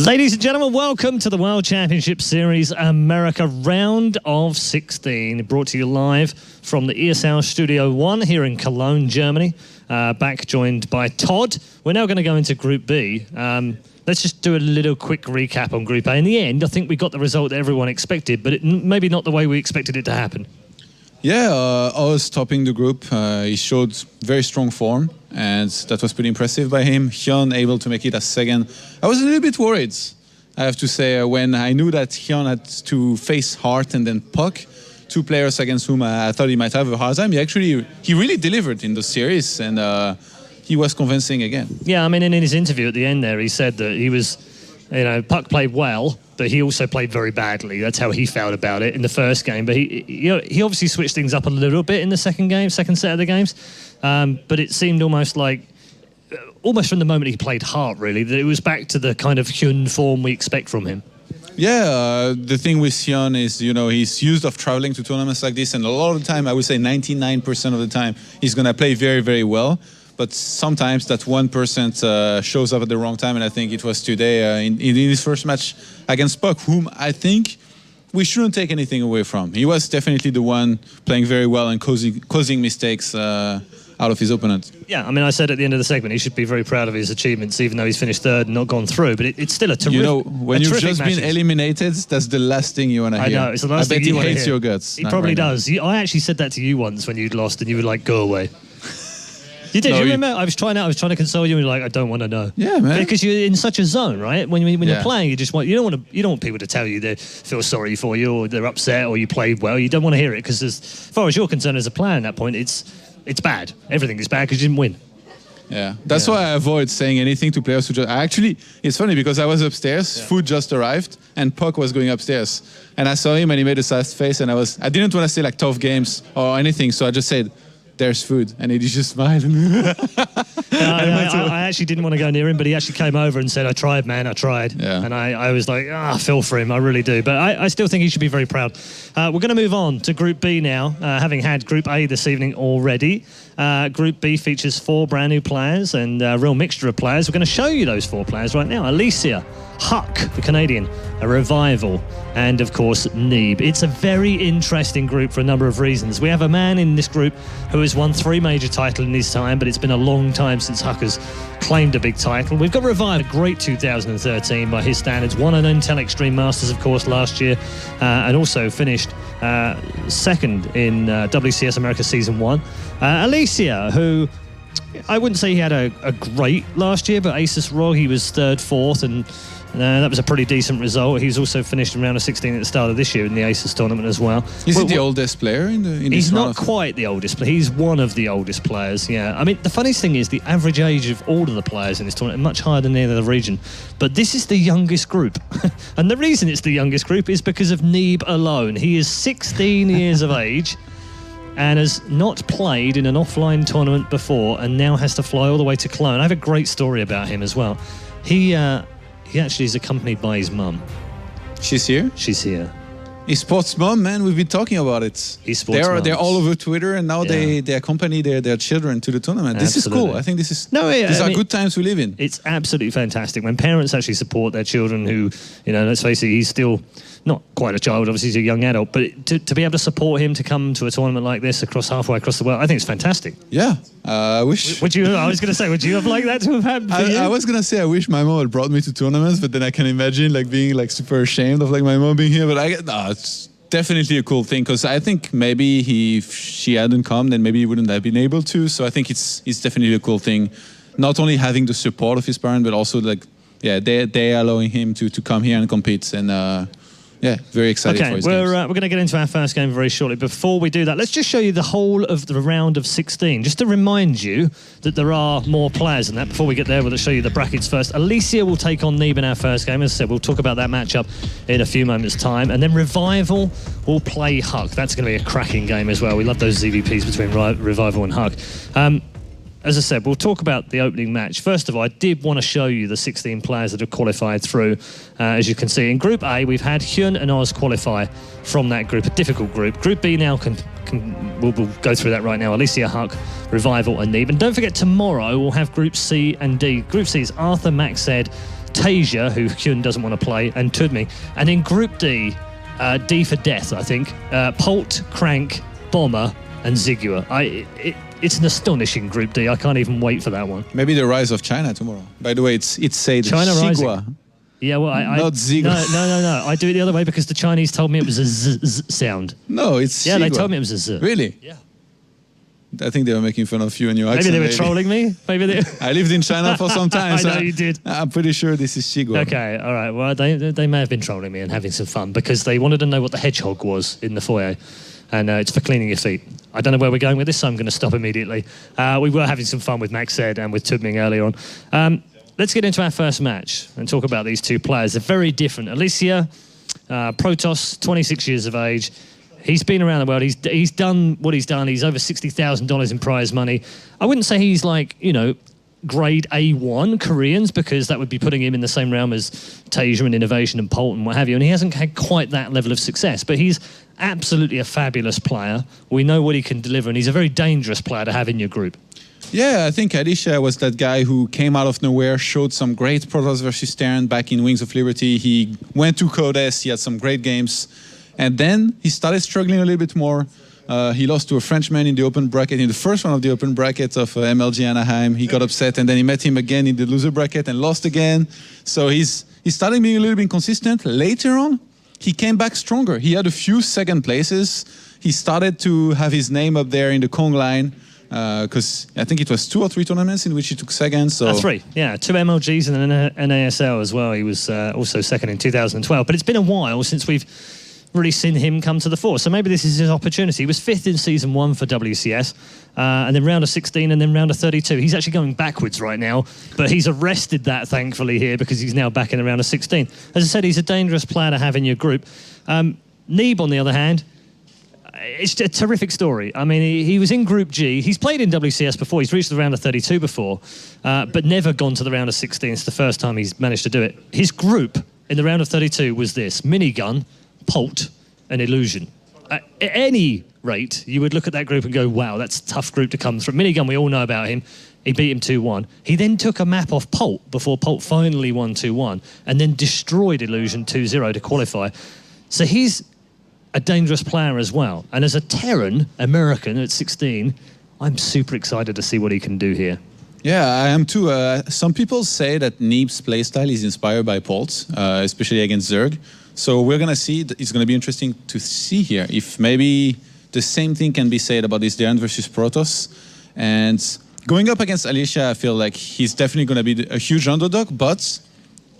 Ladies and gentlemen, welcome to the World Championship Series America Round of 16. Brought to you live from the ESL Studio 1 here in Cologne, Germany. Back joined by Todd. We're now going to go into Group B. Let's just do a little quick recap on Group A. In the end, I think we got the result that everyone expected, but maybe not the way we expected it to happen. Yeah, I was topping the group. He showed very strong form, and that was pretty impressive by him. Hyun able to make it as second. I was a little bit worried, I have to say, when I knew that Hyun had to face Hart and then Puck, two players against whom I thought he might have a hard time. He really delivered in the series, and he was convincing again. Yeah, I mean, in his interview at the end there, he said that he was, Puck played well, but he also played very badly. That's how he felt about it in the first game. But he obviously switched things up a little bit in the second set of the games. But it seemed almost from the moment he played Hart, really, that it was back to the kind of Hyun form we expect from him. Yeah, the thing with Hyun is, he's used of traveling to tournaments like this, and a lot of the time, I would say 99% of the time, he's going to play very, very well. But sometimes that 1% shows up at the wrong time, and I think it was today in his first match against Puck, whom I think we shouldn't take anything away from. He was definitely the one playing very well and causing mistakes out of his opponent. Yeah, I mean, I said at the end of the segment he should be very proud of his achievements, even though he's finished third and not gone through. But it's still a terrific. When you've just been eliminated, that's the last thing you want to hear. I know, it's the last thing you want to hear. I bet he hates your guts. He probably does. I actually said that to you once when you'd lost, and you were like, "Go away." You did. No, you remember? I was trying to console you, and you're like, I don't want to know. Yeah, man. Because you're in such a zone, right? When you're playing, you don't want people to tell you they feel sorry for you, or they're upset, or you played well. You don't want to hear it, because as far as you're concerned as a player at that point, it's bad. Everything is bad because you didn't win. Yeah, that's why I avoid saying anything to players who just... Actually, it's funny because I was upstairs, food just arrived, and Puck was going upstairs. And I saw him and he made a sad face, and I didn't want to say like tough games or anything, so I just said, "There's food," and he just smiled. I actually didn't want to go near him, but he actually came over and said, "I tried, man, I tried." Yeah. And I was like, I feel for him, I really do. But I still think he should be very proud. We're going to move on to Group B now, having had Group A this evening already. Group B features 4 brand new players and a real mixture of players. We're going to show you those 4 players right now. Alicia, Huck, the Canadian, a Revival, and of course Neeb. It's a very interesting group for a number of reasons. We have a man in this group who has won 3 major titles in his time, but it's been a long time since Huck has claimed a big title. We've got Revival, a great 2013 by his standards, won an Intel Extreme Masters, of course, last year, and also finished second in WCS America Season 1. Alicia, who I wouldn't say he had a great last year, but Asus ROG, he was 3rd, 4th, and that was a pretty decent result. He's also finished in round of 16 at the start of this year in the Aces tournament as well. Is he the oldest player in this He's not quite the oldest player. He's one of the oldest players, yeah. I mean, the funniest thing is the average age of all of the players in this tournament are much higher than any other region. But this is the youngest group. And the reason it's the youngest group is because of Neeb alone. He is 16 years of age and has not played in an offline tournament before, and now has to fly all the way to Cologne. I have a great story about him as well. He actually is accompanied by his mum. She's here? She's here. Esports mom, man, we've been talking about it. Esports they're all over Twitter, and now they accompany their children to the tournament. This is cool. I think these are good times we live in. It's absolutely fantastic when parents actually support their children who, let's face it, he's still not quite a child, obviously he's a young adult, but to be able to support him to come to a tournament like this halfway across the world, I think it's fantastic. Yeah, I wish... I was going to say, would you have liked that to have happened for you? I was going to say I wish my mom had brought me to tournaments, but then I can imagine being super ashamed of my mom being here, but it's definitely a cool thing, because I think maybe if she hadn't come, then maybe he wouldn't have been able to, so I think it's definitely a cool thing, not only having the support of his parents, but also they allowing him to come here and compete, and yeah, very excited for his games. We're going to get into our first game very shortly. Before we do that, let's just show you the whole of the round of 16, just to remind you that there are more players than that. Before we get there, we'll show you the brackets first. Alicia will take on Neeb in our first game. As I said, we'll talk about that matchup in a few moments' time. And then Revival will play Huck. That's going to be a cracking game as well. We love those ZVPs between Revival and Huck. As I said, we'll talk about the opening match. First of all, I did want to show you the 16 players that have qualified through. As you can see, in Group A, we've had Hyun and Oz qualify from that group, a difficult group. Group B now we'll go through that right now. Alicia, Huck, Revival and Neeb. And don't forget, tomorrow we'll have Group C and D. Group C is Arthur, Max Zed, Tasia, who Kyun doesn't want to play, and Tudmi. And in Group D, D for death, I think, Polt, Crank, Bomber, and Zigua. It's an astonishing Group D. I can't even wait for that one. Maybe the rise of China tomorrow. By the way, it's said China Shigua. rising. Yeah, well, Not Zigua. No. I do it the other way because the Chinese told me it was a z sound. No, it's Yeah, Shigua. they told me it was a z. Really? Yeah. I think they were making fun of you and your accent. Maybe they were trolling me. Maybe they. I lived in China for some time. I know you did. I'm pretty sure this is Shigua. Okay, all right. Well, they may have been trolling me and having some fun because they wanted to know what the hedgehog was in the foyer. And it's for cleaning your feet. I don't know where we're going with this, so I'm going to stop immediately. We were having some fun with Max Zed and with Tudming earlier on. Let's get into our first match and talk about these two players. They're very different. Alicia, Protoss, 26 years of age. He's been around the world. He's done what he's done. He's over $60,000 in prize money. I wouldn't say he's like, grade A1 Koreans, because that would be putting him in the same realm as Tasia and Innovation and Polt and what have you. And he hasn't had quite that level of success, but he's absolutely a fabulous player. We know what he can deliver, and he's a very dangerous player to have in your group. Yeah, I think Alicia was that guy who came out of nowhere, showed some great Protoss versus Terran back in Wings of Liberty. He went to Codes, he had some great games, and then he started struggling a little bit more. He lost to a Frenchman in the open bracket, in the first one of the open brackets of MLG Anaheim. He got upset, and then he met him again in the loser bracket and lost again. So he started being a little bit inconsistent. Later on, he came back stronger. He had a few second places. He started to have his name up there in the Kong line, because I think it was 2 or 3 tournaments in which he took second. So 3, yeah, 2 MLGs and an ASL as well. He was also second in 2012. But it's been a while since we've really seen him come to the fore. So maybe this is his opportunity. He was 5th in Season 1 for WCS, and then round of 16, and then round of 32. He's actually going backwards right now, but he's arrested that, thankfully, here, because he's now back in the round of 16. As I said, he's a dangerous player to have in your group. Neeb, on the other hand, it's a terrific story. I mean, he was in Group G. He's played in WCS before. He's reached the round of 32 before, but never gone to the round of 16. It's the first time he's managed to do it. His group in the round of 32 was this: Minigun, Polt, and Illusion. At any rate, you would look at that group and go, wow, that's a tough group to come through. Minigun, we all know about him. He beat him 2-1. He then took a map off Polt before Polt finally won 2-1, and then destroyed Illusion 2-0 to qualify. So he's a dangerous player as well. And as a Terran American at 16, I'm super excited to see what he can do here. Yeah, I am too. Some people say that Neeb's playstyle is inspired by Polt, especially against Zerg. So we're going to see. It's going to be interesting to see here if maybe the same thing can be said about this Darren versus Protoss. And going up against Alicia, I feel like he's definitely going to be a huge underdog, but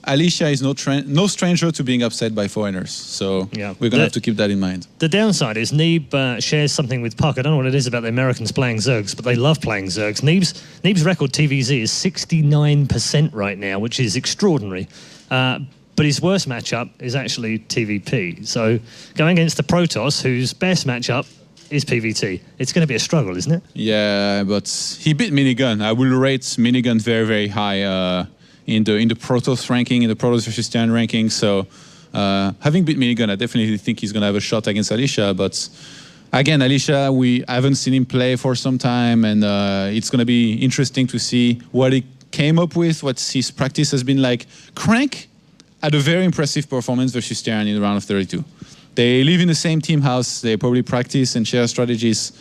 Alicia is no stranger to being upset by foreigners. So yeah, we're going to have to keep that in mind. The downside is Neeb shares something with Puck. I don't know what it is about the Americans playing Zergs, but they love playing Zergs. Neeb's record TVZ is 69% right now, which is extraordinary. But his worst matchup is actually TVP. So going against the Protoss, whose best matchup is PVT, it's going to be a struggle, isn't it? Yeah, but he beat Minigun. I will rate Minigun very, very high in the Protoss ranking, in the Protoss versus Terran ranking. So having beat Minigun, I definitely think he's going to have a shot against Alicia. But again, Alicia, I haven't seen him play for some time, and it's going to be interesting to see what he came up with, what his practice has been like. Crank had a very impressive performance versus Terran in the round of 32. They live in the same team house. They probably practice and share strategies.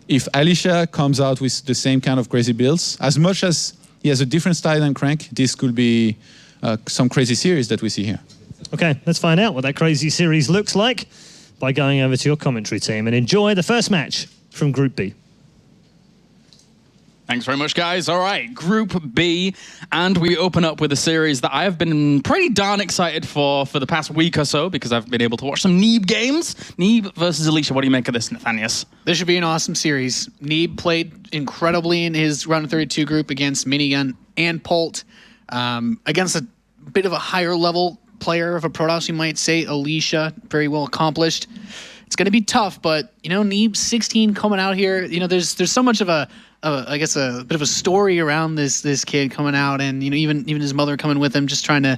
If Alicia comes out with the same kind of crazy builds, as much as he has a different style than Crank, this could be some crazy series that we see here. Okay, let's find out what that crazy series looks like by going over to your commentary team and enjoy the first match from Group B. Thanks very much, guys. All right, Group B, and we open up with a series that I have been pretty darn excited for the past week or so, because I've been able to watch some Neeb games. Neeb versus Alicia. What do you make of this, Nathanius? This should be an awesome series. Neeb played incredibly in his round of 32 group against Minigun and Polt, against a bit of a higher level player of a Protoss, you might say. Alicia, very well accomplished. It's going to be tough, but Neeb 16 coming out here. There's so much of I guess a bit of a story around this kid coming out, and even his mother coming with him, just trying to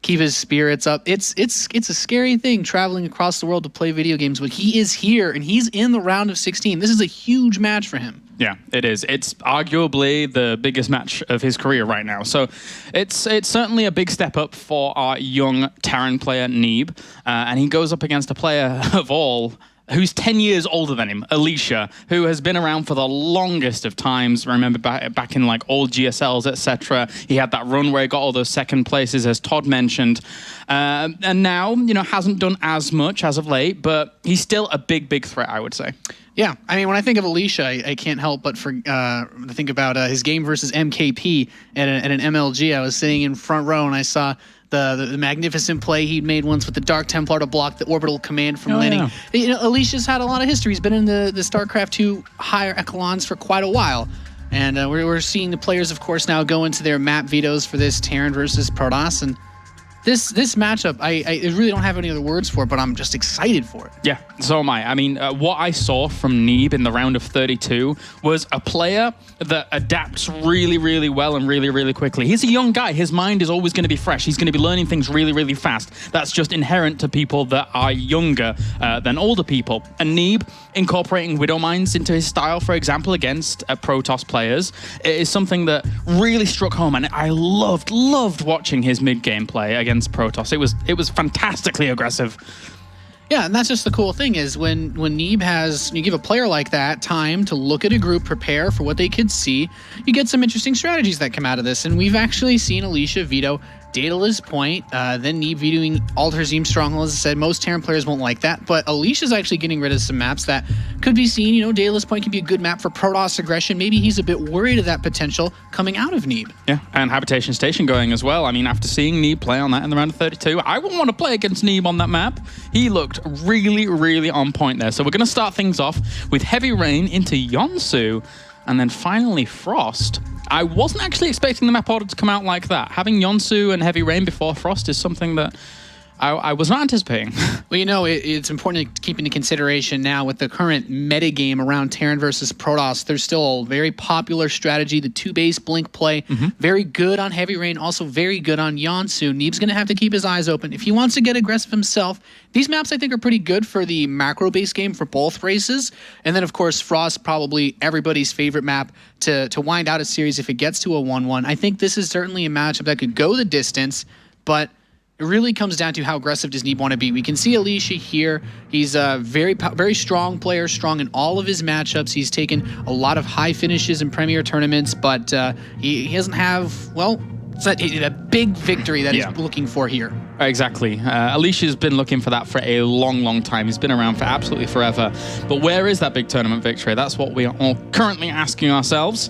keep his spirits up. It's a scary thing traveling across the world to play video games, but he is here and he's in the round of 16. This is a huge match for him. Yeah, it is. It's arguably the biggest match of his career right now. So it's certainly a big step up for our young Terran player, Neeb. And he goes up against a player of all who's 10 years older than him, Alicia, who has been around for the longest of times. Remember back in like old GSLs, etc. He had that run where he got all those second places, as Todd mentioned. And now, hasn't done as much as of late, but he's still a big threat, I would say. Yeah, I mean, when I think of Alicia, I can't help but think about his game versus MKP at an MLG. I was sitting in front row and I saw the magnificent play he'd made once with the Dark Templar to block the orbital command from landing. Yeah. Alicia's had a lot of history. He's been in the StarCraft 2 higher echelons for quite a while. And we're seeing the players, of course, now go into their map vetoes for this Terran versus Protoss. And this matchup, I really don't have any other words for it, but I'm just excited for it. Yeah, so am I. I mean, what I saw from Neeb in the round of 32 was a player that adapts really well and really quickly. He's a young guy. His mind is always going to be fresh. He's going to be learning things really fast. That's just inherent to people that are younger than older people. And Neeb incorporating Widow Mines into his style, for example, against Protoss players, is something that really struck home. And I loved watching his mid-game play against Protoss. It was fantastically aggressive. Yeah, and that's just the cool thing is when Neeb you give a player like that time to look at a group, prepare for what they could see, you get some interesting strategies that come out of this. And we've actually seen Alicia veto Daedalus Point, then Neeb vetoing Altair Stronghold. As I said, most Terran players won't like that, but Alicia's actually getting rid of some maps that could be seen. Daedalus Point can be a good map for Protoss aggression. Maybe he's a bit worried of that potential coming out of Neeb. Yeah, and Habitation Station going as well. I mean, after seeing Neeb play on that in the round of 32, I wouldn't want to play against Neeb on that map. He looked really on point there. So we're going to start things off with Heavy Rain into Yonsu, and then finally Frost. I wasn't actually expecting the map order to come out like that. Having Yonsu and Heavy Rain before Frost is something that I was not anticipating. Well, it's important to keep into consideration now with the current meta game around Terran versus Protoss. There's still a very popular strategy, the 2-base blink play. Very good on Heavy Rain, also very good on Yonsu. Neeb's going to have to keep his eyes open. If he wants to get aggressive himself, these maps I think are pretty good for the macro-based game for both races. And then, of course, Frost, probably everybody's favorite map to wind out a series if it gets to a 1-1. I think this is certainly a matchup that could go the distance, but it really comes down to how aggressive does Neeb want to be. We can see Alicia here. He's a very strong player, strong in all of his matchups. He's taken a lot of high finishes in Premier tournaments, but he doesn't have, well, it's a big victory that he's looking for here. Exactly. Alicia's been looking for that for a long time. He's been around for absolutely forever. But where is that big tournament victory? That's what we are all currently asking ourselves.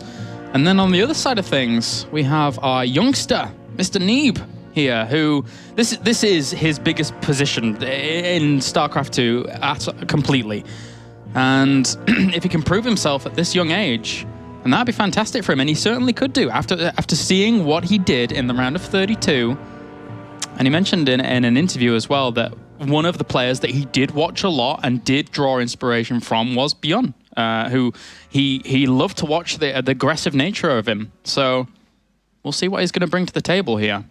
And then on the other side of things, we have our youngster, Mr. Neeb, here, who this is his biggest position in StarCraft 2 completely. And if he can prove himself at this young age, and that'd be fantastic for him, and he certainly could do after seeing what he did in the round of 32. And he mentioned in an interview as well that one of the players that he did watch a lot and did draw inspiration from was Bjorn, who he loved to watch the aggressive nature of him. So we'll see what he's going to bring to the table here.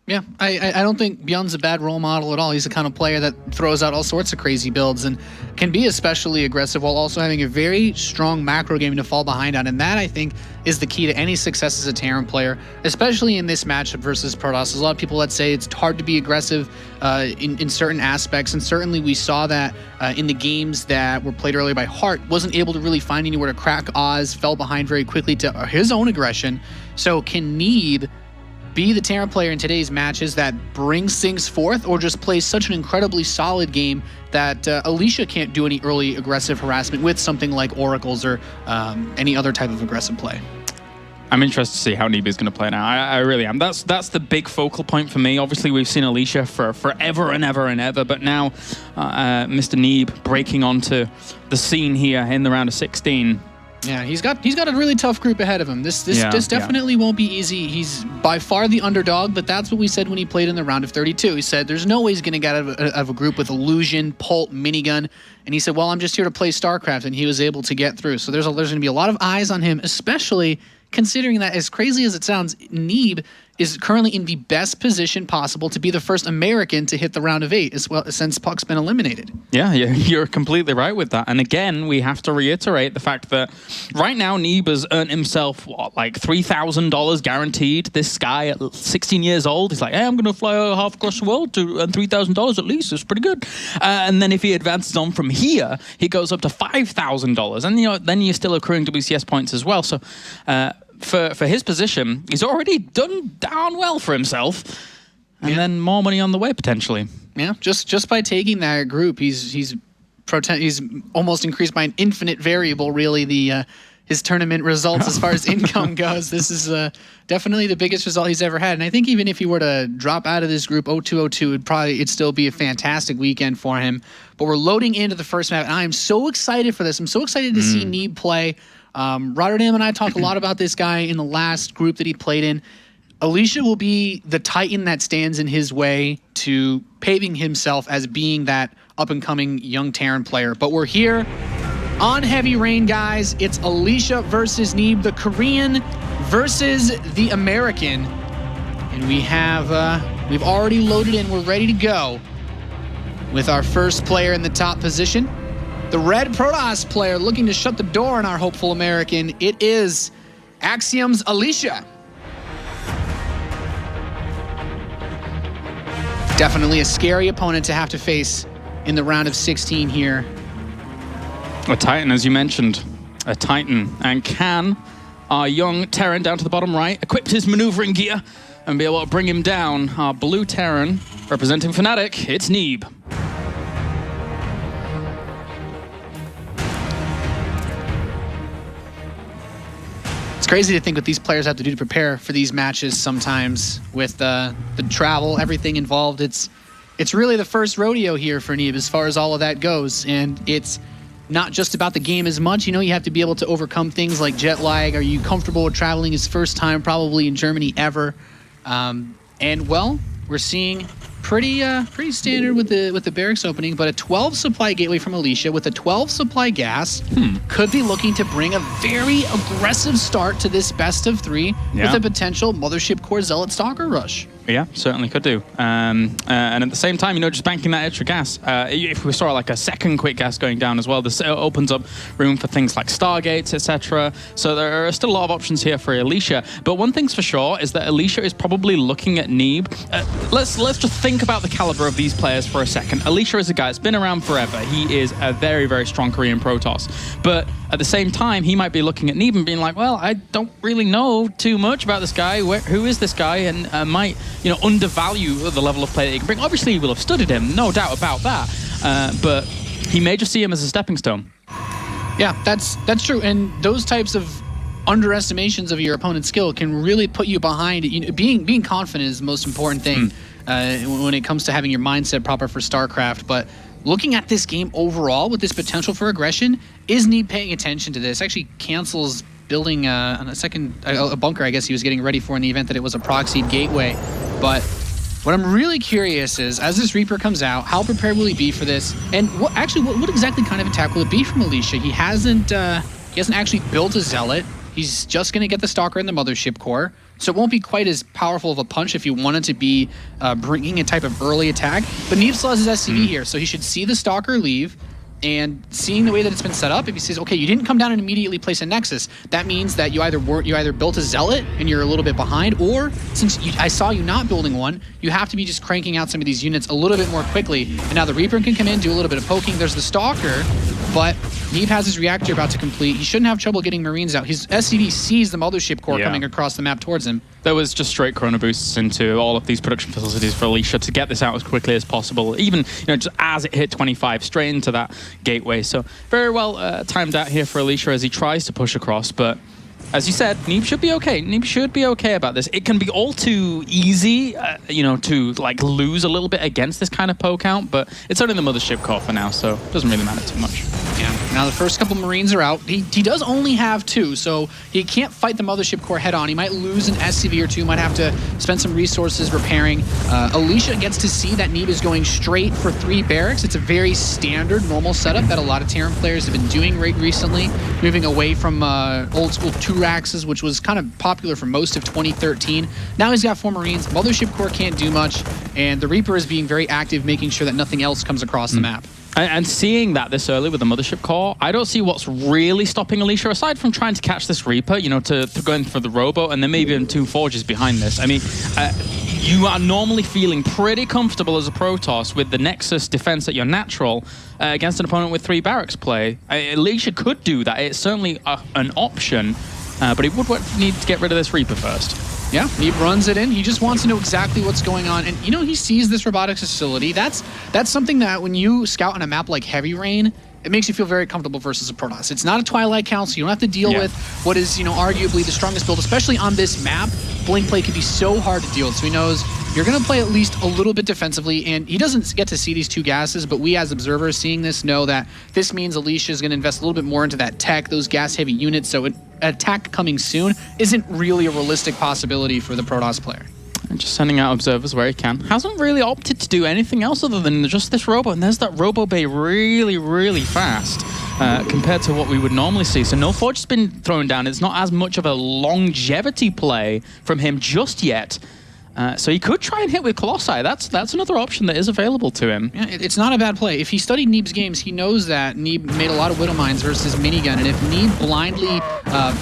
Yeah, I don't think Bjorn's a bad role model at all. He's the kind of player that throws out all sorts of crazy builds and can be especially aggressive while also having a very strong macro game to fall behind on. And that, I think, is the key to any success as a Terran player, especially in this matchup versus Protoss. There's a lot of people that say it's hard to be aggressive in certain aspects, and certainly we saw that in the games that were played earlier by Hart. Wasn't able to really find anywhere to crack Oz, fell behind very quickly to his own aggression. So can Neeb be the Terran player in today's matches that brings things forth, or just plays such an incredibly solid game that Alicia can't do any early aggressive harassment with something like Oracles or any other type of aggressive play? I'm interested to see how Neeb is going to play now. I really am. That's the big focal point for me. Obviously, we've seen Alicia for forever and ever, but now Mr. Neeb breaking onto the scene here in the round of 16. Yeah, he's got a really tough group ahead of him. This definitely won't be easy. He's by far the underdog, but that's what we said when he played in the round of 32. He said there's no way he's going to get out of a group with Illusion, Pult, Minigun, and he said, well, I'm just here to play StarCraft, and he was able to get through. So there's going to be a lot of eyes on him, especially considering that, as crazy as it sounds, Neeb is currently in the best position possible to be the first American to hit the round of 8 as well since Puck's been eliminated. Yeah, you're completely right with that. And again, we have to reiterate the fact that right now Neeb has earned himself, what, like $3,000 guaranteed. This guy at 16 years old, he's like, hey, I'm going to fly half across the world to earn $3,000 at least. It's pretty good. And then if he advances on from here, he goes up to $5,000. And then you're still accruing WCS points as well. So for his position, he's already done darn well for himself. And then more money on the way, potentially. Yeah, just by taking that group, he's almost increased by an infinite variable, really, his tournament results as far as income goes. This is definitely the biggest result he's ever had. And I think even if he were to drop out of this group 0-2-0-2, it'd still be a fantastic weekend for him. But we're loading into the first map, and I am so excited for this. I'm so excited to see Neeb play. Rotterdam and I talked a lot about this guy in the last group that he played in. Alicia will be the titan that stands in his way to paving himself as being that up-and-coming young Terran player. But we're here on Heavy Rain, guys. It's Alicia versus Neeb, the Korean versus the American. And we've already loaded in. We're ready to go with our first player in the top position. The red Protoss player looking to shut the door on our hopeful American. It is Axiom's Alicia. Definitely a scary opponent to have to face in the round of 16 here. A Titan, as you mentioned. A Titan. And can our young Terran down to the bottom right equip his maneuvering gear and be able to bring him down? Our blue Terran, representing Fnatic, it's Neeb. It's crazy to think what these players have to do to prepare for these matches sometimes with the travel, everything involved. It's really the first rodeo here for Neeb as far as all of that goes. And it's not just about the game as much. You know, you have to be able to overcome things like jet lag. Are you comfortable with traveling his first time probably in Germany ever? And well, we're seeing pretty standard with the barracks opening, but a 12 supply gateway from Alicia with a 12 supply gas could be looking to bring a very aggressive start to this best of 3 with a potential Mothership Core Zealot Stalker rush. Yeah, certainly could do. And at the same time, just banking that extra gas. If we saw like a second quick gas going down as well, this opens up room for things like Stargates, etc. So there are still a lot of options here for Alicia. But one thing's for sure is that Alicia is probably looking at Neeb. Let's just think about the caliber of these players for a second. Alicia is a guy that's been around forever. He is a very, very strong Korean Protoss. But at the same time, he might be looking at Neeb and being like, well, I don't really know too much about this guy. Who is this guy? And might undervalue the level of play that he can bring. Obviously, he will have studied him, no doubt about that. But he may just see him as a stepping stone. Yeah, that's true. And those types of underestimations of your opponent's skill can really put you behind. Being confident is the most important thing when it comes to having your mindset proper for StarCraft. But looking at this game overall with this potential for aggression, is Neeb paying attention to this? Actually cancels building a bunker, I guess he was getting ready for in the event that it was a proxied gateway. But what I'm really curious is, as this Reaper comes out, how prepared will he be for this? And what exactly kind of attack will it be from Alicia? He hasn't actually built a Zealot. He's just going to get the Stalker and the Mothership Core. So it won't be quite as powerful of a punch if you wanted to be bringing a type of early attack. But Neeb still has his SCV here, so he should see the Stalker leave. And seeing the way that it's been set up, if he says, okay, you didn't come down and immediately place a Nexus, that means that you either built a Zealot and you're a little bit behind, or since I saw you not building one, you have to be just cranking out some of these units a little bit more quickly. And now the Reaper can come in, do a little bit of poking. There's the Stalker, but Neeb has his reactor about to complete. He shouldn't have trouble getting Marines out. His SCV sees the Mothership Core coming across the map towards him. There was just straight Chrono Boosts into all of these production facilities for Alicia to get this out as quickly as possible. Even just as it hit 25, straight into that gateway. So very well timed out here for Alicia as he tries to push across. But as you said, Neeb should be okay. Neeb should be okay about this. It can be all too easy, to like lose a little bit against this kind of poke count. But it's only the Mothership Core for now, so it doesn't really matter too much. Yeah. Now the first couple Marines are out. He does only have 2, so he can't fight the Mothership Core head on. He might lose an SCV or 2, might have to spend some resources repairing. Alicia gets to see that Neeb is going straight for 3 barracks. It's a very standard, normal setup that a lot of Terran players have been doing recently, moving away from old school 2 Raxes, which was kind of popular for most of 2013. Now he's got 4 Marines. Mothership Core can't do much, and the Reaper is being very active, making sure that nothing else comes across the map. And seeing that this early with the Mothership Core, I don't see what's really stopping Alicia, aside from trying to catch this Reaper, you know, to go in for the Robo, and then maybe even 2 Forges behind this. I mean, you are normally feeling pretty comfortable as a Protoss with the Nexus defense at your natural against an opponent with 3 barracks play. Alicia could do that. It's certainly an option, but he would need to get rid of this Reaper first. Yeah, he runs it in. He just wants to know exactly what's going on. And, you know, he sees this robotics facility. That's something that when you scout on a map like Heavy Rain, it makes you feel very comfortable versus a Protoss. It's not a Twilight Council. You don't have to deal with what is, you know, arguably the strongest build, especially on this map. Blink play can be so hard to deal with. So he knows you're going to play at least a little bit defensively, and he doesn't get to see these 2 gases, but we as observers seeing this know that this means Alicia is going to invest a little bit more into that tech, those gas-heavy units, so an attack coming soon isn't really a realistic possibility for the Protoss player. And just sending out observers where he can. Hasn't really opted to do anything else other than just this Robo, and there's that Robo Bay really, really fast compared to what we would normally see. So no Forge has been thrown down. It's not as much of a longevity play from him just yet. So he could try and hit with Colossi. That's another option that is available to him. Yeah, it's not a bad play. If he studied Neeb's games, he knows that Neeb made a lot of Widow Mines versus Minigun, and if Neeb blindly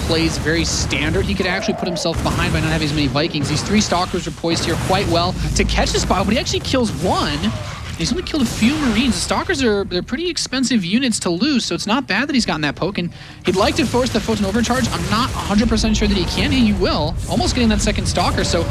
plays very standard, he could actually put himself behind by not having as many Vikings. These 3 Stalkers are poised here quite well to catch this spot, but he actually kills 1. He's only killed a few Marines. The Stalkers they're pretty expensive units to lose, so it's not bad that he's gotten that poke, and he'd like to force the Photon Overcharge. I'm not 100% sure that he can, and he will. Almost getting that second Stalker, so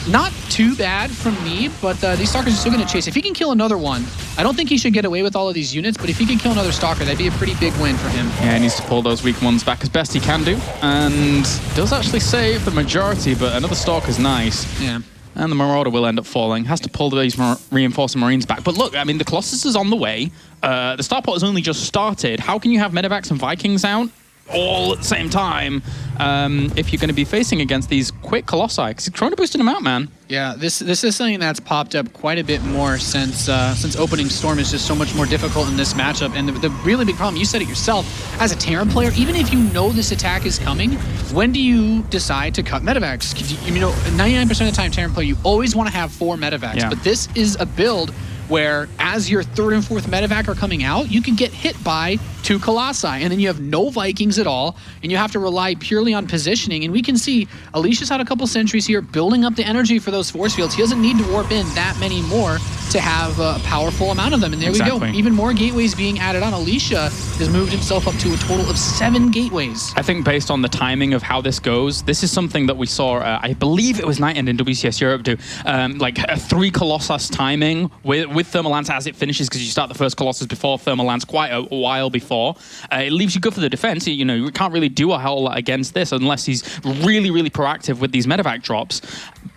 not too bad from Neeb, but these Stalkers are still going to chase. If he can kill another one, I don't think he should get away with all of these units, but if he can kill another Stalker, that'd be a pretty big win for him. Yeah, he needs to pull those weak ones back as best he can do, and does actually save the majority, but another Stalker's nice. Yeah. And the Marauder will end up falling. Has to pull these reinforcing Marines back. But look, I mean, the Colossus is on the way. The Starport has only just started. How can you have Medivacs and Vikings out all at the same time if you're going to be facing against these quick Colossi? Because he's trying to boost them out, man. Yeah, this is something that's popped up quite a bit more since Opening Storm is just so much more difficult in this matchup. And the really big problem, you said it yourself, as a Terran player, even if you know this attack is coming, when do you decide to cut Medivacs? You know, 99% of the time, Terran player, you always want to have 4 Medivacs. Yeah. But this is a build where as your 3rd and 4th medevac are coming out, you can get hit by 2 Colossi, and then you have no Vikings at all, and you have to rely purely on positioning. And we can see Alicia's had a couple sentries here, building up the energy for those force fields. He doesn't need to warp in that many more to have a powerful amount of them. And there we go. Even more gateways being added on. Alicia has moved himself up to a total of 7 gateways. I think based on the timing of how this goes, this is something that we saw, I believe it was Night End in WCS Europe do, like a 3 Colossus timing with Thermal Lance as it finishes, because you start the first Colossus before Thermal Lance quite a while before. It leaves you good for the defense. You know, you can't really do a whole lot against this unless he's really, really proactive with these medevac drops.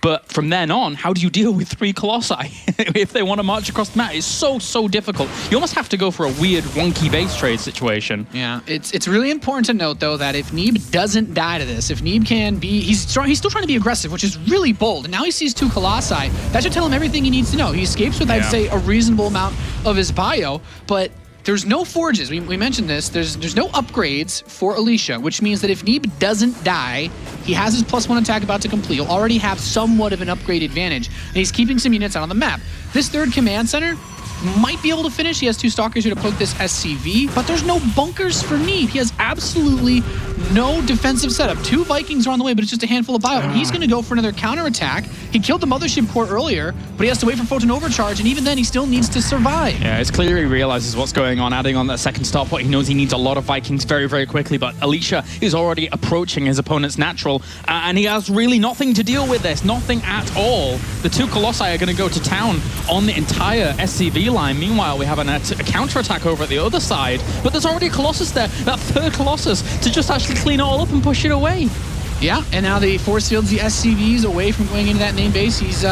But from then on, how do you deal with 3 Colossi if they want to march across the map? It's so difficult. You almost have to go for a weird, wonky base trade situation. Yeah, it's really important to note, though, that if Neeb doesn't die to this, if Neeb can be... He's still trying to be aggressive, which is really bold. And now he sees 2 Colossi. That should tell him everything he needs to know. He escapes with, I'd say, a reasonable amount of his bio, but there's no forges. We mentioned this. There's no upgrades for Alicia, which means that if Neeb doesn't die, he has his +1 attack about to complete. He'll already have somewhat of an upgrade advantage, and he's keeping some units out on the map. This 3rd command center might be able to finish. He has 2 Stalkers here to poke this SCV, but there's no bunkers for Neeb. He has absolutely no defensive setup. 2 Vikings are on the way, but it's just a handful of bio, and he's going to go for another counterattack. He killed the Mothership Core earlier, but he has to wait for Photon Overcharge, and even then, he still needs to survive. Yeah, it's clear he realizes what's going on, adding on that second starport. He knows he needs a lot of Vikings very, very quickly, but Alicia is already approaching his opponent's natural, and he has really nothing to deal with this, nothing at all. The 2 Colossi are going to go to town on the entire SCV line. Meanwhile, we have a counterattack over at the other side, but there's already a Colossus there, that 3rd Colossus, to just actually clean it all up and push it away. Yeah, and now the force fields, the SCVs, away from going into that main base. He's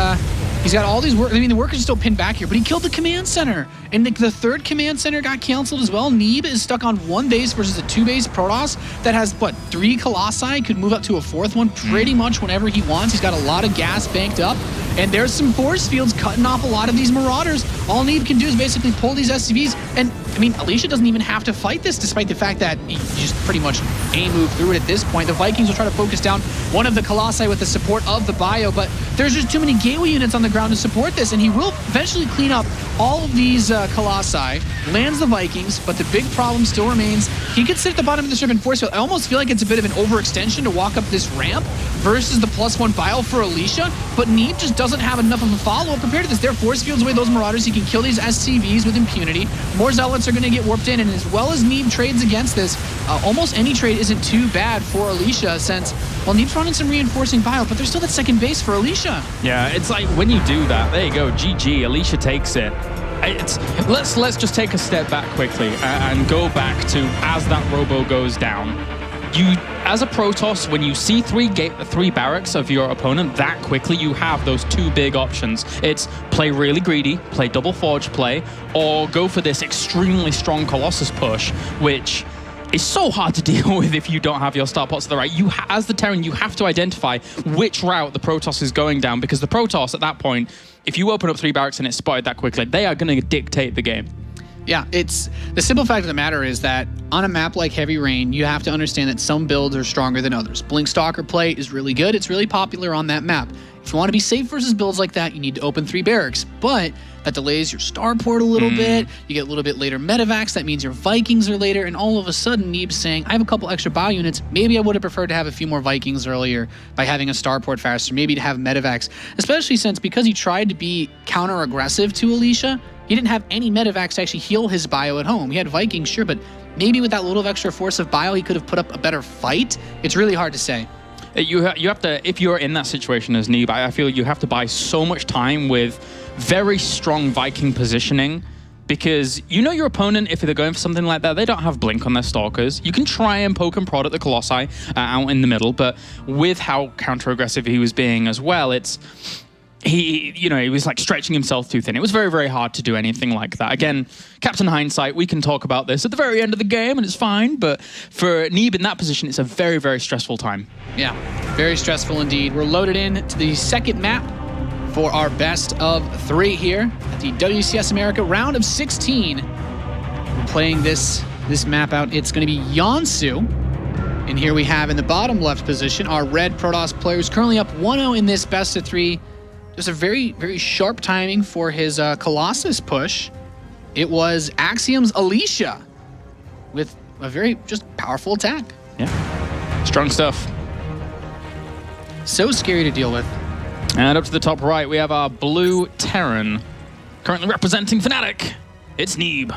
got all these work. I mean, the workers are still pinned back here, but he killed the command center. And the 3rd command center got canceled as well. Neeb is stuck on 1 base versus a 2-base Protoss that has, what, 3 Colossi, could move up to a 4th one pretty much whenever he wants. He's got a lot of gas banked up. And there's some force fields cutting off a lot of these Marauders. All Neeb can do is basically pull these SCVs. And I mean, Alicia doesn't even have to fight this, despite the fact that you just pretty much A-move through it at this point. The Vikings will try to focus down one of the Colossi with the support of the bio, but there's just too many gateway units on the ground to support this, and he will eventually clean up all of these Colossi, lands the Vikings, but the big problem still remains. He could sit at the bottom of the Serpent Force Field. I almost feel like it's a bit of an overextension to walk up this ramp versus the +1 bio for Alicia, but Neeb just doesn't have enough of a follow-up compared to this. Their force fields away those Marauders. He can kill these SCVs with impunity. More Zealots are going to get warped in, and as well as Neeb trades against this, almost any trade isn't too bad for Alicia since, well, Neeb's running some reinforcing bio, but there's still that second base for Alicia. Yeah, it's like when you do that, there you go, GG, Alicia takes it. Let's just take a step back quickly and go back to as that Robo goes down. You, as a Protoss, when you see three barracks of your opponent that quickly, you have those two big options. It's play really greedy, play double forge play, or go for this extremely strong Colossus push, which is so hard to deal with if you don't have your starpots to the right. As the Terran, you have to identify which route the Protoss is going down, because the Protoss at that point, if you open up three barracks and it's spotted that quickly, they are going to dictate the game. Yeah, it's the simple fact of the matter is that on a map like Heavy Rain, you have to understand that some builds are stronger than others. Blink Stalker play is really good. It's really popular on that map. If you want to be safe versus builds like that, you need to open three barracks, but that delays your starport a little bit. You get a little bit later medevacs. That means your Vikings are later, and all of a sudden, Neeb's saying, I have a couple extra bio units. Maybe I would have preferred to have a few more Vikings earlier by having a starport faster, maybe to have medevacs, especially since because he tried to be counter-aggressive to Alicia, he didn't have any medevacs to actually heal his bio at home. He had Vikings, sure, but maybe with that little extra force of bio, he could have put up a better fight. It's really hard to say. You have to, if you're in that situation as Neeb, I feel you have to buy so much time with very strong Viking positioning, because you know your opponent, if they're going for something like that, they don't have blink on their stalkers. You can try and poke and prod at the Colossi out in the middle, but with how counter-aggressive he was being as well, he was like stretching himself too thin. It was very, very hard to do anything like that. Again, Captain Hindsight, we can talk about this at the very end of the game and it's fine, but for Neeb in that position, it's a very, very stressful time. Yeah, very stressful indeed. We're loaded in to the second map for our best of 3 here at the WCS America round of 16. We're playing this map out. It's going to be Yonsu. And here we have in the bottom left position our red Protoss players currently up 1-0 in this best of 3. Just a very, very sharp timing for his Colossus push. It was Axiom's Alicia with a very just powerful attack. Yeah, strong stuff. So scary to deal with. And up to the top right, we have our blue Terran, currently representing Fnatic. It's Neeb.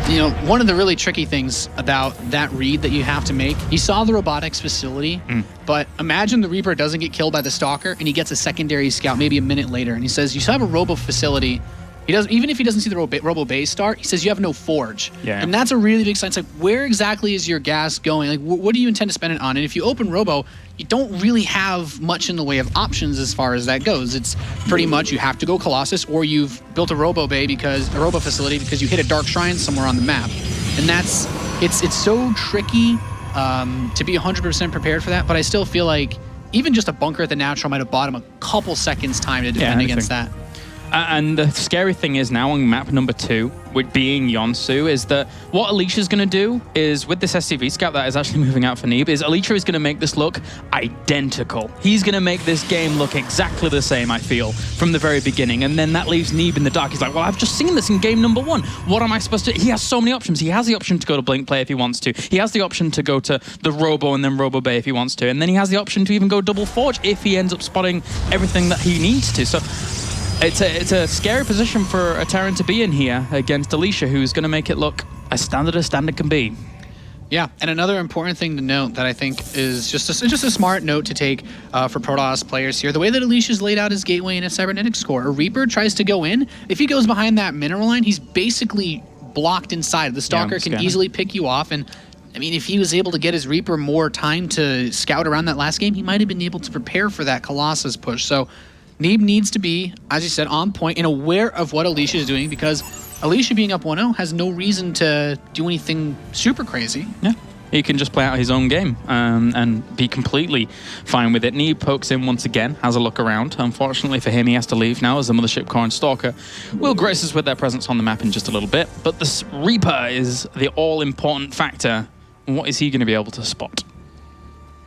You know, one of the really tricky things about that read that you have to make, you saw the robotics facility, but imagine the Reaper doesn't get killed by the Stalker and he gets a secondary scout maybe a minute later, and he says, you still have a robo facility. He does, even if he doesn't see the robo base start, he says you have no forge. Yeah. And that's a really big sign. It's like, where exactly is your gas going? Like, what do you intend to spend it on? And if you open robo, you don't really have much in the way of options as far as that goes. It's pretty much you have to go Colossus, or you've built a robo facility because you hit a dark shrine somewhere on the map. And that's, it's so tricky to be 100% prepared for that, but I still feel like even just a bunker at the natural might have bought him a couple seconds time to defend against that. And the scary thing is now on map number 2, with being Yonsu, is that what Alicia's going to do is, with this SCV scout that is actually moving out for Neeb, is Alicia is going to make this look identical. He's going to make this game look exactly the same, I feel, from the very beginning. And then that leaves Neeb in the dark. He's like, well, I've just seen this in game number 1. What am I supposed to do? He has so many options. He has the option to go to Blink Play if he wants to. He has the option to go to the Robo and then Robo Bay if he wants to. And then he has the option to even go double Forge if he ends up spotting everything that he needs to. So it's a scary position for a Terran to be in here against Alicia, who's going to make it look as standard can be. Yeah, and another important thing to note that I think is just a smart note to take for Protoss players here. The way that Alicia's laid out his gateway in a cybernetic score, a Reaper tries to go in. If he goes behind that mineral line, he's basically blocked inside. The Stalker can easily pick you off, and I mean, if he was able to get his Reaper more time to scout around that last game, he might have been able to prepare for that Colossus push. So Neeb needs to be, as you said, on point and aware of what Alicia is doing, because Alicia being up 1-0 has no reason to do anything super crazy. Yeah. he can just play out his own game and be completely fine with it. Neeb pokes in once again, has a look around. Unfortunately for him, he has to leave now as the Mothership Core and Stalker will grace us with their presence on the map in just a little bit. But the Reaper is the all-important factor. What is he going to be able to spot?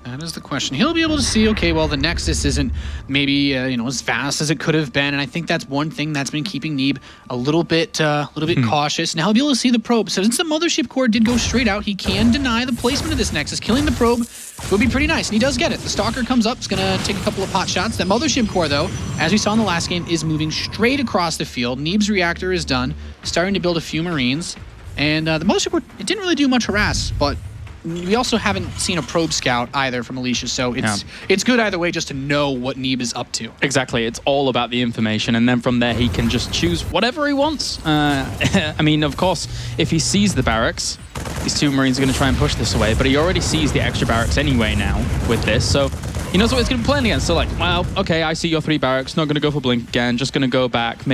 That is the question. He'll be able to see, okay, well, the Nexus isn't maybe as fast as it could have been, and I think that's one thing that's been keeping Neeb a little bit cautious. Now he'll be able to see the probe. So since the Mothership Core did go straight out, he can deny the placement of this Nexus. Killing the probe would be pretty nice, and he does get it. The Stalker comes up, is going to take a couple of pot shots. The Mothership Core, though, as we saw in the last game, is moving straight across the field. Neeb's reactor is done, starting to build a few Marines, and the Mothership Core, it didn't really do much harass, but we also haven't seen a probe scout either from Alicia, so it's good either way just to know what Neeb is up to. Exactly, it's all about the information, and then from there he can just choose whatever he wants. I mean, of course, if he sees the barracks, these two Marines are going to try and push this away, but he already sees the extra barracks anyway now with this, so he knows what he's going to be playing against. So like, well, okay, I see your 3 barracks, not going to go for Blink again, just going to go back,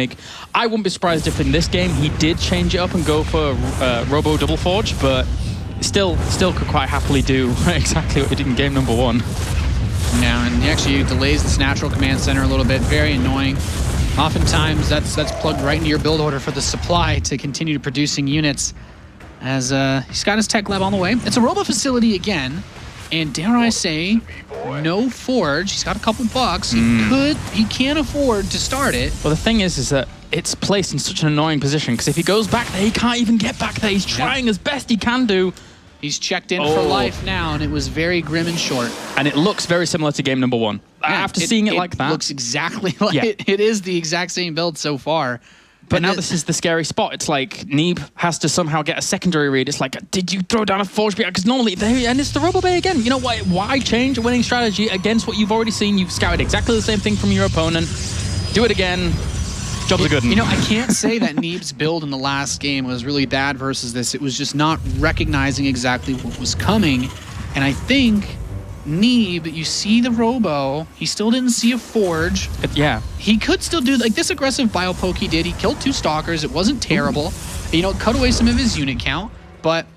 I wouldn't be surprised if in this game he did change it up and go for Robo Double Forge, but still could quite happily do exactly what he did in game number 1. Now, and he actually delays this natural command center a little bit. Very annoying. Oftentimes, that's plugged right into your build order for the supply to continue producing units. As he's got his tech lab on the way. It's a robo facility again, and dare I say, no forge. He's got a couple bucks. He can afford to start it. Well, the thing is that it's placed in such an annoying position because if he goes back there, he can't even get back there. He's trying as best he can do. He's checked in for life now, and it was very grim and short. And it looks very similar to game number 1. After seeing it like that, it looks exactly like it is the exact same build so far. But now this is the scary spot. It's like Neeb has to somehow get a secondary read. It's like, did you throw down a Forge? Because normally, and it's the Robo Bay again. You know what? Why change a winning strategy against what you've already seen? You've scouted exactly the same thing from your opponent. Do it again. Job's a good one. I can't say that Neeb's build in the last game was really bad versus this. It was just not recognizing exactly what was coming. And I think Neeb, you see the Robo, he still didn't see a Forge. He could still do, like, this aggressive biopoke he did. He killed 2 Stalkers. It wasn't terrible. It cut away some of his unit count. But,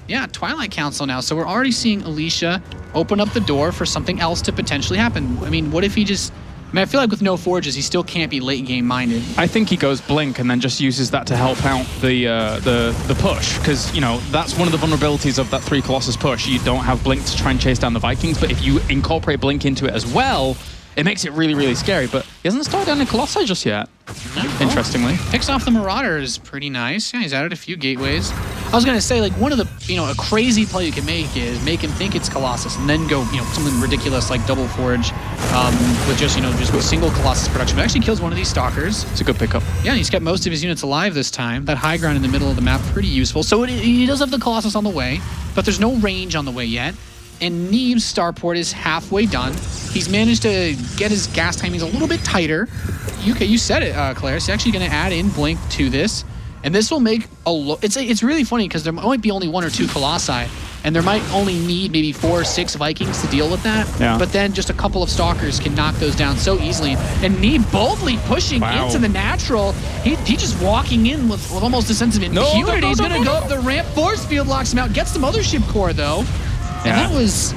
yeah, Twilight Council now. So we're already seeing Alicia open up the door for something else to potentially happen. I mean, what if he just... I feel like with no Forges, he still can't be late game minded. I think he goes Blink and then just uses that to help out the push, because that's one of the vulnerabilities of that 3 Colossus push. You don't have Blink to try and chase down the Vikings, but if you incorporate Blink into it as well, it makes it really, really scary. But he hasn't started down in Colossi just yet. Interestingly, picks off the Marauders, pretty nice. Yeah, he's added a few gateways. I was gonna say, like, one of the a crazy play you can make is make him think it's Colossus and then go something ridiculous like double Forge with just with single Colossus production. But actually kills one of these Stalkers. It's a good pickup. Yeah, he's kept most of his units alive this time. That high ground in the middle of the map, pretty useful. So he does have the Colossus on the way, but there's no range on the way yet. And Neeb's starport is halfway done. He's managed to get his gas timings a little bit tighter. You said it, Claire. He's actually going to add in Blink to this. And this will make it's really funny because there might be only 1 or 2 Colossi. And there might only need maybe 4 or 6 Vikings to deal with that. Yeah. But then just a couple of Stalkers can knock those down so easily. And Neeb boldly pushing into the natural. He just walking in with almost a sense of impunity. He's going to go up the ramp. Force field locks him out. Gets the Mothership Core, though. And that was,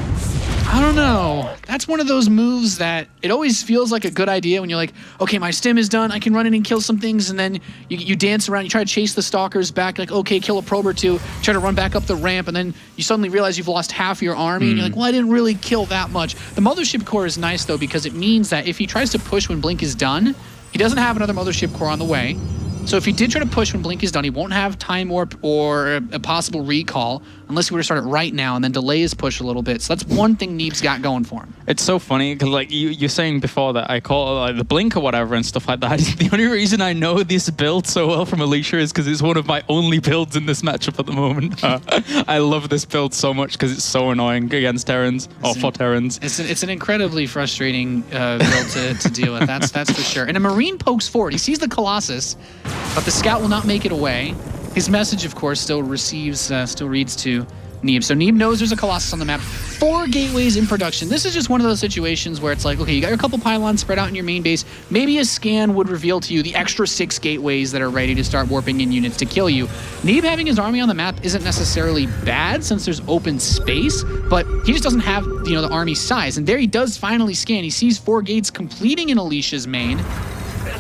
I don't know. That's one of those moves that it always feels like a good idea when you're like, okay, my stim is done. I can run in and kill some things. And then you dance around. You try to chase the Stalkers back. Like, okay, kill a probe or 2. Try to run back up the ramp. And then you suddenly realize you've lost half your army. And you're like, well, I didn't really kill that much. The Mothership Core is nice, though, because it means that if he tries to push when Blink is done, he doesn't have another Mothership Core on the way. So if he did try to push when Blink is done, he won't have time warp or a possible recall unless he were to start it right now and then delay his push a little bit. So that's one thing Neeb's got going for him. It's so funny because, like, you're saying before that I call it like the Blink or whatever and stuff like that. The only reason I know this build so well from Alicia is because it's one of my only builds in this matchup at the moment. I love this build so much because it's so annoying against Terrans or for Terrans. It's an incredibly frustrating build to deal with. That's for sure. And a Marine pokes forward. He sees the Colossus, but the scout will not make it away. His message, of course, still reads to Neeb. So Neeb knows there's a Colossus on the map. 4 gateways in production. This is just one of those situations where it's like, okay, you got your couple pylons spread out in your main base. Maybe a scan would reveal to you the extra 6 gateways that are ready to start warping in units to kill you. Neeb having his army on the map isn't necessarily bad since there's open space, but he just doesn't have, you know, the army size. And there he does finally scan. He sees 4 gates completing in Alicia's main.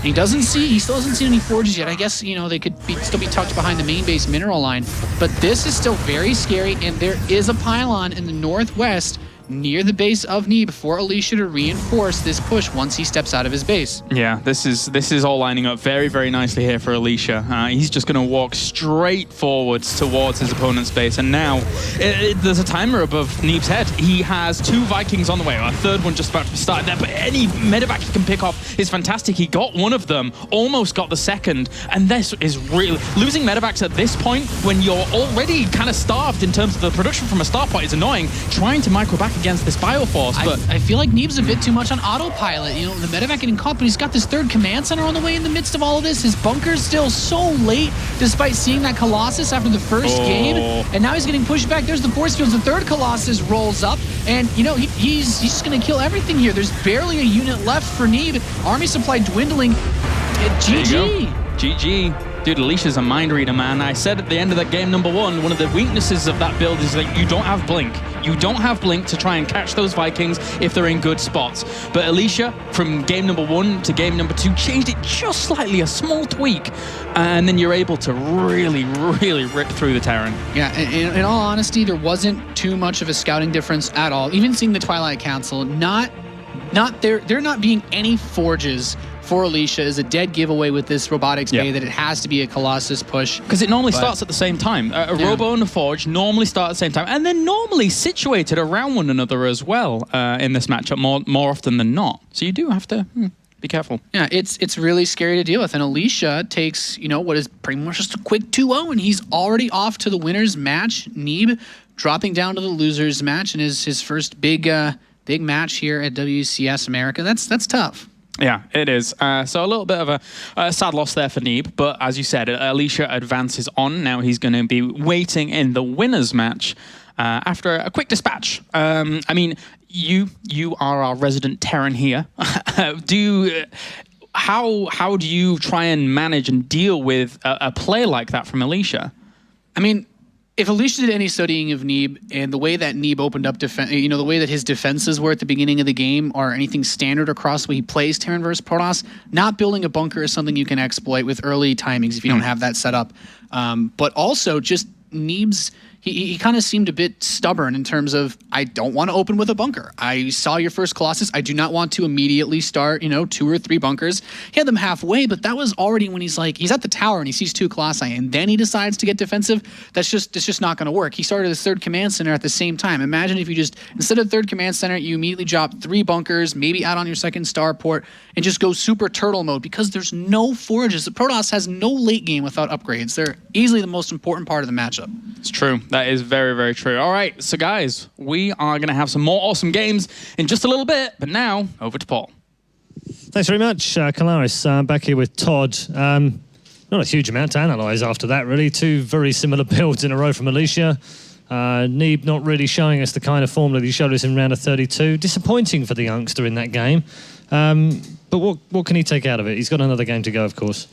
He still hasn't seen any forges yet. I guess, you know, they could still be tucked behind the main base mineral line. But this is still very scary, and there is a pylon in the northwest near the base of Neeb for Alicia to reinforce this push once he steps out of his base. Yeah, this is all lining up very, very nicely here for Alicia. He's just going to walk straight forwards towards his opponent's base, and now there's a timer above Neeb's head. He has 2 Vikings on the way, a third one just about to be started there, but any medevac he can pick off is fantastic. He got one of them, almost got the second, and this is really... Losing medevacs at this point, when you're already kind of starved in terms of the production from a start point, is annoying. Trying to micro back against this Bioforce, but I feel like Neeb's a bit too much on autopilot. You know, the medevac getting caught, but he's got this 3rd command center on the way in the midst of all of this. His bunker's still so late, despite seeing that Colossus after the first game, and now he's getting pushed back. There's the force fields. The 3rd Colossus rolls up, and you know he's just gonna kill everything here. There's barely a unit left for Neeb. Army supply dwindling. GG. GG. Dude, Alicia's a mind reader, man. I said at the end of that game number 1, one of the weaknesses of that build is that you don't have Blink. You don't have Blink to try and catch those Vikings if they're in good spots. But Alicia, from game number 1 to game number 2, changed it just slightly, a small tweak. And then you're able to really, really rip through the Terran. Yeah, in all honesty, there wasn't too much of a scouting difference at all. Even seeing the Twilight Council, there not being any forges for Alicia is a dead giveaway with this robotics bay that it has to be a Colossus push. Because it normally starts at the same time. A Robo and a Forge normally start at the same time, and they're normally situated around one another as well in this matchup more often than not. So you do have to be careful. Yeah, it's really scary to deal with. And Alicia takes, you know, what is pretty much just a quick 2-0, and he's already off to the winner's match. Neeb dropping down to the loser's match in his first big match here at WCS America. That's tough. Yeah, it is. So a little bit of a sad loss there for Neeb, but as you said, Alicia advances on. Now he's going to be waiting in the winner's match after a quick dispatch. I mean, you are our resident Terran here. How do you try and manage and deal with a play like that from Alicia? I mean, if Alicia did any studying of Neeb and the way that Neeb opened up defense, you know, the way that his defenses were at the beginning of the game or anything standard across the way he plays Terran versus Protoss, not building a bunker is something you can exploit with early timings if you don't have that set up. But also just Neeb's, he kind of seemed a bit stubborn in terms of, I don't want to open with a bunker. I saw your first Colossus. I do not want to immediately start, you know, 2 or 3 bunkers. He had them halfway, but that was already when he's at the tower and he sees 2 Colossi, and then he decides to get defensive. It's just not going to work. He started his 3rd command center at the same time. Imagine if you just, instead of 3rd command center, you immediately drop 3 bunkers, maybe add on your 2nd starport, and just go super turtle mode because there's no forges. The Protoss has no late game without upgrades. They're easily the most important part of the matchup. It's true. That is very, very true. All right, so guys, we are going to have some more awesome games in just a little bit, but now over to Paul. Thanks very much, Kalaris. Back here with Todd. Not a huge amount to analyse after that, really. 2 very similar builds in a row from Alicia. Neeb not really showing us the kind of form that he showed us in round of 32. Disappointing for the youngster in that game. But what can he take out of it? He's got another game to go, of course.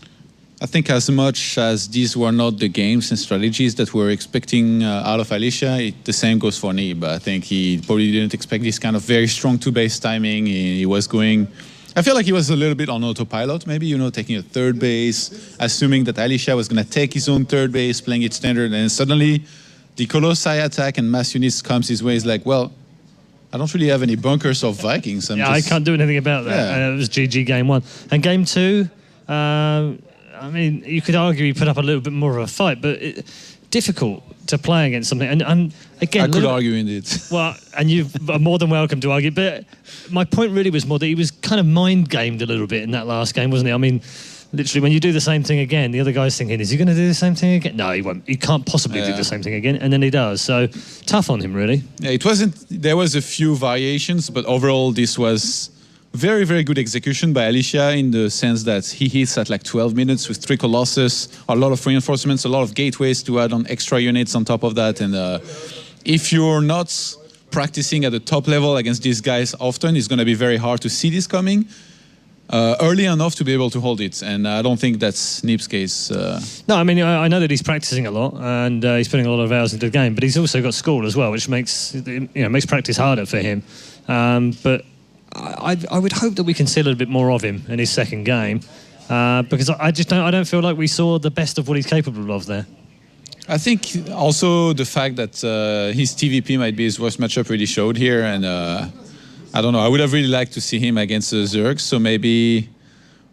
I think as much as these were not the games and strategies that we're expecting out of Alicia, the same goes for Neeb. I think he probably didn't expect this kind of very strong 2-base timing. He was going... I feel like he was a little bit on autopilot, maybe, you know, taking a 3rd base, assuming that Alicia was going to take his own 3rd base, playing it standard, and suddenly the Colossi attack and mass units comes his way. He's like, well, I don't really have any bunkers of Vikings. I can't do anything about that. Yeah. It was GG game 1. And game 2... I mean, you could argue he put up a little bit more of a fight, but difficult to play against something. And again, I could argue indeed. Well, and you are more than welcome to argue. But my point really was more that he was kind of mind gamed a little bit in that last game, wasn't he? I mean, literally, when you do the same thing again, the other guy's thinking, is he going to do the same thing again? No, he won't. He can't possibly do the same thing again. And then he does. So tough on him, really. Yeah, it wasn't. There was a few variations, but overall, this was very, very good execution by Alicia in the sense that he hits at like 12 minutes with 3 Colossus, a lot of reinforcements, a lot of gateways to add on extra units on top of that, and if you're not practicing at the top level against these guys often, it's going to be very hard to see this coming early enough to be able to hold it. And I don't think that's Neeb's case. No, I mean, I know that he's practicing a lot and he's putting a lot of hours into the game, but he's also got school as well, which makes makes practice harder for him. But I would hope that we can see a little bit more of him in his second game, because I don't feel like we saw the best of what he's capable of there. I think also the fact that his TVP might be his worst matchup really showed here, and I don't know. I would have really liked to see him against Zerg, so maybe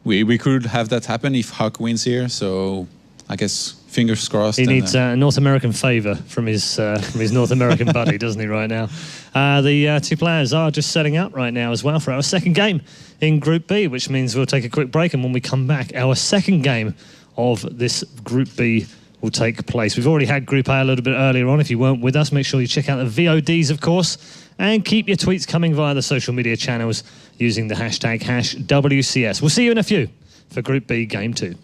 we could have that happen if Huck wins here. So I guess fingers crossed. He needs North American favour from his North American buddy, doesn't he, right now? The two players are just setting up right now as well for our second game in Group B, which means we'll take a quick break, and when we come back, our second game of this Group B will take place. We've already had Group A a little bit earlier on. If you weren't with us, make sure you check out the VODs, of course, and keep your tweets coming via the social media channels using the hashtag #WCS. We'll see you in a few for Group B Game 2.